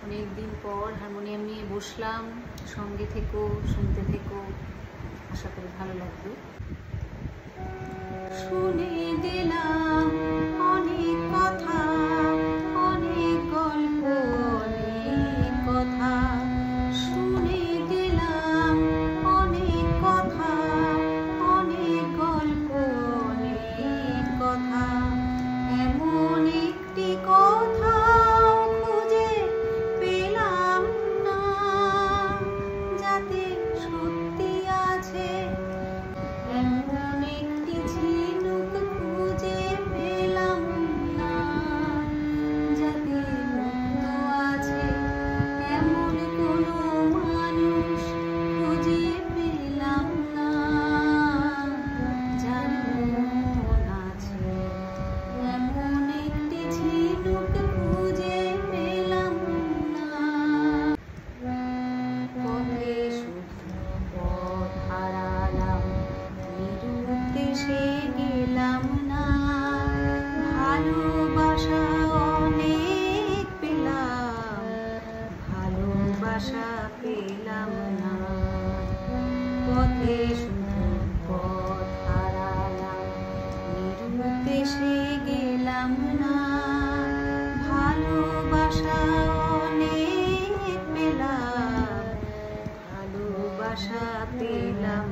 অনেক দিন পর হারমোনিয়াম নিয়ে বসলাম। সঙ্গে থেকো, শুনতে থেকো, আশা করি ভালো লাগবে। শুনে গেলাম অনেক কথা, অনেক গল্প, অনেক কথা। শুনে গেলাম অনেক কথা, অনেক গল্প, অনেক কথা। এমন একটি কথা খুঁজে পেলাম না, যাতে সত্যি আছে। এমন একটি ঝিনুক খুঁজে পেলাম না, যাতে মুক্ত আছে। এমন কোনো মানুষ খুঁজে পেলাম না, যার মন আছে। এমন একটি ঝিনুক খুঁজে পেলাম না। পথে শুধু পথ হারালাম, নিরুদ্দেশে গেলাম না। ভালোবাসা অনেক পেলাম, ভালোবাসা পেলাম না। পথে শুধু পথ হারালাম, নিরুদ্দেশে গেলাম না। ভালোবাসা অনেক পেলাম, ভালোবাসা পেলাম